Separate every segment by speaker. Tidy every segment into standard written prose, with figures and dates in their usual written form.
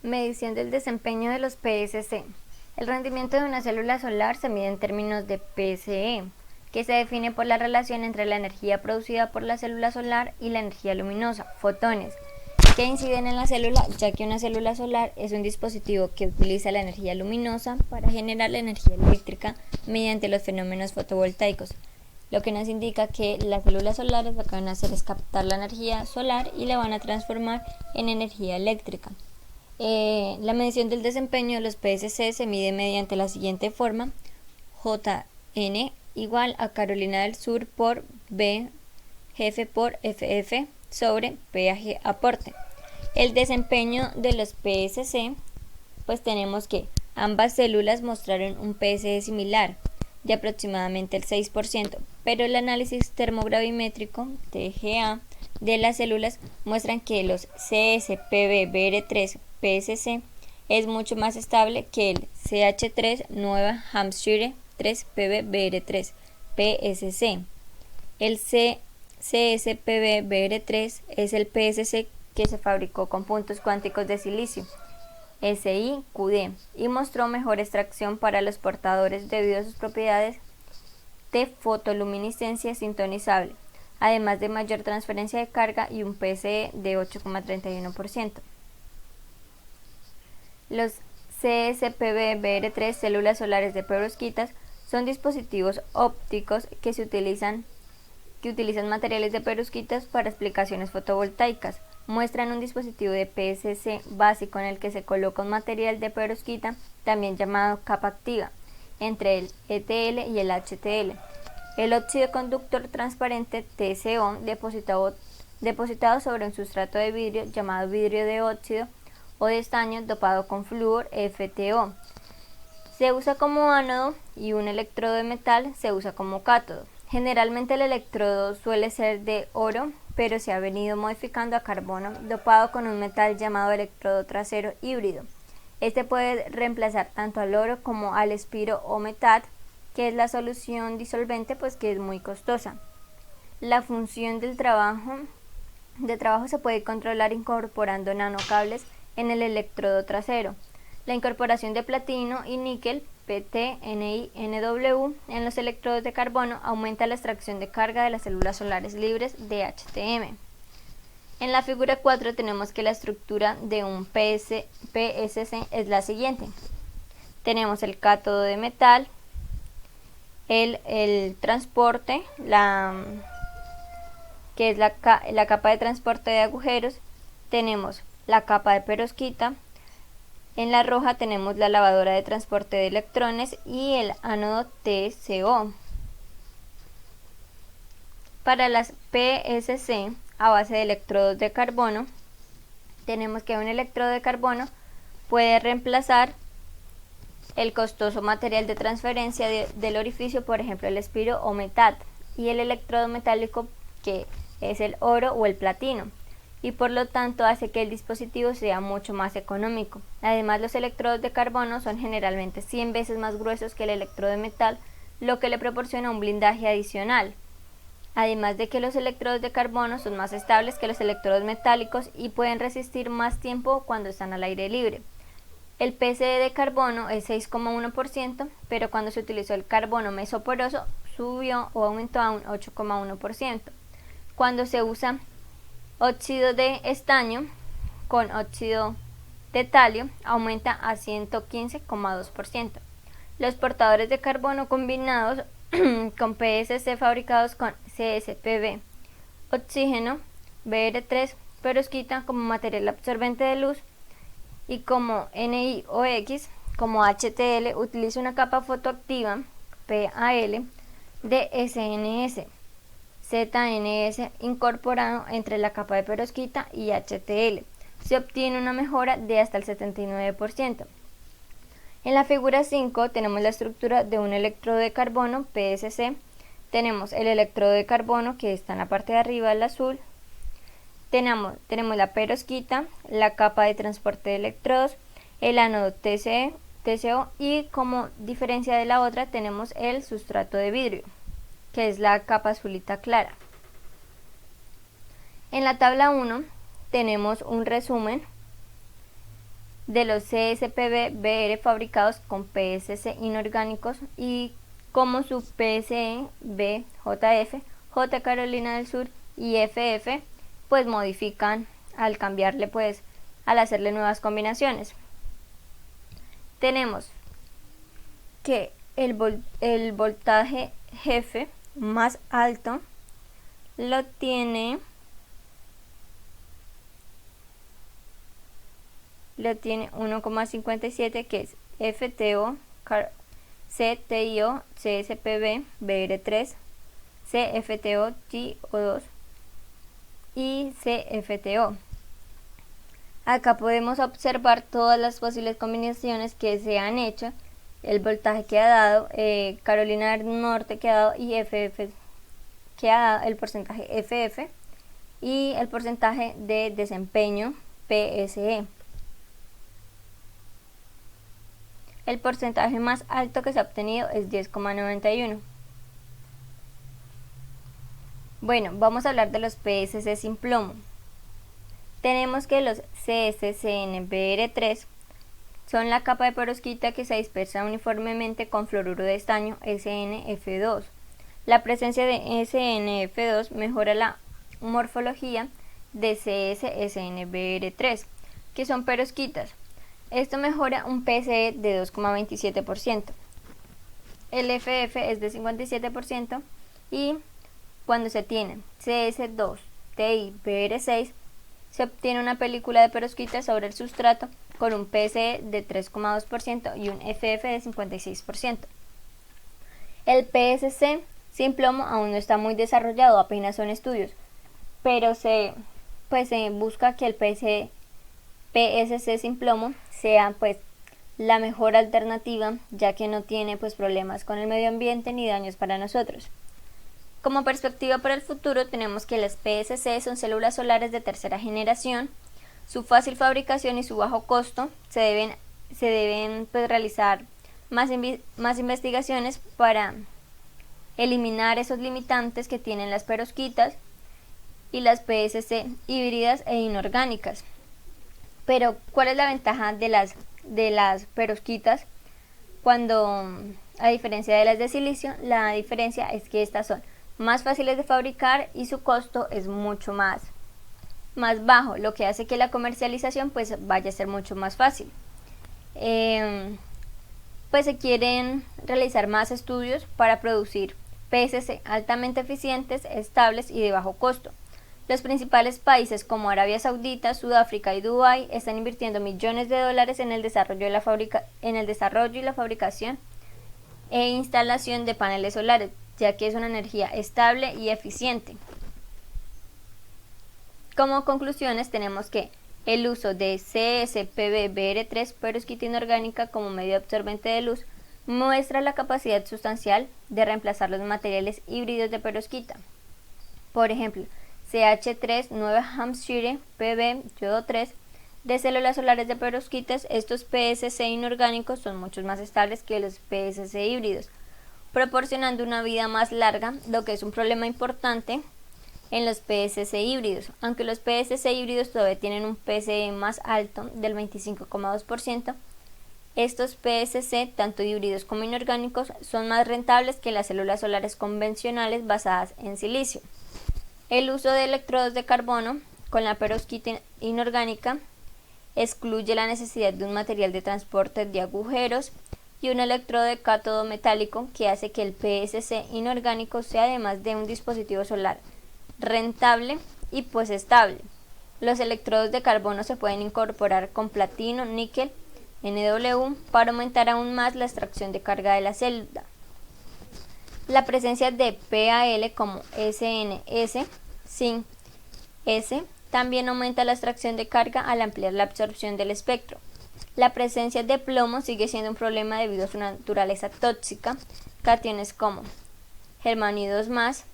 Speaker 1: Medición del desempeño de los PSC. El rendimiento de una célula solar se mide en términos de PSE, que se define por la relación entre la energía producida por la célula solar y la energía luminosa, fotones, que inciden en la célula, ya que una célula solar es un dispositivo que utiliza la energía luminosa para generar la energía eléctrica mediante los fenómenos fotovoltaicos, lo que nos indica que las células solares lo que van a hacer es captar la energía solar y la van a transformar en energía eléctrica. La medición del desempeño de los PSC se mide mediante la siguiente forma: JN igual a Carolina del Sur por B jefe por FF sobre PAG aporte. El desempeño de los PSC, pues tenemos que ambas células mostraron un PSE similar de aproximadamente el 6%, pero el análisis termogravimétrico TGA de las células muestran que los CSPB-BR3 PSC es mucho más estable que el CH3 Nueva Hampshire 3 PB-BR3 PSC. El CSPB-BR3 es el PSC que se fabricó con puntos cuánticos de silicio SiQD y mostró mejor extracción para los portadores debido a sus propiedades de fotoluminiscencia sintonizable, además de mayor transferencia de carga y un PSE de 8,31%. Los CSPB-BR3 células solares de perovskitas son dispositivos ópticos que utilizan materiales de perovskitas para explicaciones fotovoltaicas. Muestran un dispositivo de PSC básico en el que se coloca un material de perovskita, también llamado capa activa, entre el ETL y el HTL. El óxido conductor transparente TCO depositado sobre un sustrato de vidrio llamado vidrio de óxido o de estaño dopado con flúor FTO. Se usa como ánodo y un electrodo de metal se usa como cátodo. Generalmente el electrodo suele ser de oro, pero se ha venido modificando a carbono dopado con un metal llamado electrodo trasero híbrido. Este puede reemplazar tanto al oro como al espiro o metat, que es la solución disolvente, pues que es muy costosa. La función del trabajo se puede controlar incorporando nanocables en el electrodo trasero. La incorporación de platino y níquel PT, Ni, Nw en los electrodos de carbono aumenta la extracción de carga de las células solares libres de HTM. En la figura 4 tenemos que la estructura de un PSC es la siguiente. Tenemos el cátodo de metal, el transporte, que es la capa de transporte de agujeros, tenemos la capa de perovskita. En la roja tenemos la lavadora de transporte de electrones y el ánodo TCO. Para las PSC a base de electrodos de carbono, tenemos que un electrodo de carbono puede reemplazar el costoso material de transferencia del orificio, por ejemplo el espiro o metat, y el electrodo metálico, que es el oro o el platino, y por lo tanto hace que el dispositivo sea mucho más económico. Además, los electrodos de carbono son generalmente 100 veces más gruesos que el electrodo de metal, lo que le proporciona un blindaje adicional. Además de que los electrodos de carbono son más estables que los electrodos metálicos y pueden resistir más tiempo cuando están al aire libre. El PSE de carbono es 6,1%, pero cuando se utilizó el carbono mesoporoso subió o aumentó a un 8,1%. Cuando se usa óxido de estaño con óxido de talio aumenta a 115,2%. Los portadores de carbono combinados con PSC fabricados con CSPB, oxígeno, Br3, perovskita como material absorbente de luz y como NiOx como HTL utiliza una capa fotoactiva PAL de SNS. ZNS incorporado entre la capa de perovskita y HTL. Se obtiene una mejora de hasta el 79%. En la figura 5 tenemos la estructura de un electrodo de carbono PSC. Tenemos el electrodo de carbono que está en la parte de arriba, el azul. Tenemos la perovskita, la capa de transporte de electrodos, el ánodo TCO y como diferencia de la otra tenemos el sustrato de vidrio, que es la capa azulita clara. En la tabla 1 tenemos un resumen de los CSPB-BR fabricados con PSC inorgánicos y como su PSE, B, JF, J Carolina del Sur y FF, pues modifican al cambiarle, pues al hacerle nuevas combinaciones. Tenemos que el voltaje jefe más alto lo tiene 1,57, que es FTO, CTIO, CSPB, BR3, CFTO, TO2 y CFTO. Acá podemos observar todas las posibles combinaciones que se han hecho, el voltaje que ha dado, Carolina del Norte que ha dado y FF que ha dado, el porcentaje FF y el porcentaje de desempeño PSE. El porcentaje más alto que se ha obtenido es 10,91. Bueno, vamos a hablar de los PSC sin plomo. Tenemos que los CSCNBR3 son la capa de perovskita que se dispersa uniformemente con fluoruro de estaño SnF2. La presencia de SnF2 mejora la morfología de CSSNBR3, que son perovskitas. Esto mejora un PSE de 2,27%. El FF es de 57% y cuando se tiene CS2, TI, BR6, se obtiene una película de perovskita sobre el sustrato con un PSE de 3,2% y un FF de 56%. El PSC sin plomo aún no está muy desarrollado, apenas son estudios, pero se busca que el PSC sin plomo sea pues la mejor alternativa, ya que no tiene pues problemas con el medio ambiente ni daños para nosotros. Como perspectiva para el futuro tenemos que las PSC son células solares de tercera generación. Su fácil fabricación y su bajo costo se deben pues realizar más investigaciones para eliminar esos limitantes que tienen las perovskitas y las PSC híbridas e inorgánicas. Pero ¿cuál es la ventaja de las perovskitas cuando, a diferencia de las de silicio? La diferencia es que estas son más fáciles de fabricar y su costo es mucho más bajo, lo que hace que la comercialización pues vaya a ser mucho más fácil. Pues se quieren realizar más estudios para producir PSC altamente eficientes, estables y de bajo costo. Los principales países como Arabia Saudita, Sudáfrica y Dubái están invirtiendo millones de dólares en el desarrollo y la fabricación e instalación de paneles solares, ya que es una energía estable y eficiente. Como conclusiones tenemos que el uso de CSPB-BR3 perovskita inorgánica como medio absorbente de luz muestra la capacidad sustancial de reemplazar los materiales híbridos de perovskita. Por ejemplo, CH3 Nueva Hampshire PB yodo 3 de células solares de perovskitas. Estos PSC inorgánicos son mucho más estables que los PSC híbridos, proporcionando una vida más larga, lo que es un problema importante en los PSC híbridos. Aunque los PSC híbridos todavía tienen un PSE más alto del 25,2%, estos PSC, tanto híbridos como inorgánicos, son más rentables que las células solares convencionales basadas en silicio. El uso de electrodos de carbono con la perovskita inorgánica excluye la necesidad de un material de transporte de agujeros y un electrodo de cátodo metálico, que hace que el PSC inorgánico sea, además de un dispositivo solar rentable y pues estable. Los electrodos de carbono se pueden incorporar con platino, níquel, NW para aumentar aún más la extracción de carga de la célula. La presencia de PAL como SNS, Zinc S, también aumenta la extracción de carga al ampliar la absorción del espectro. La presencia de plomo sigue siendo un problema debido a su naturaleza tóxica. Cationes como germanio 2+,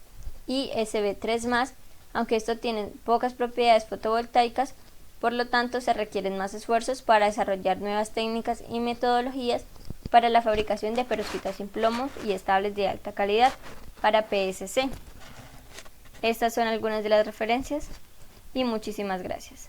Speaker 1: y Sb3+, aunque estos tienen pocas propiedades fotovoltaicas, por lo tanto se requieren más esfuerzos para desarrollar nuevas técnicas y metodologías para la fabricación de perovskitas sin plomo y estables de alta calidad para PSC. Estas son algunas de las referencias y muchísimas gracias.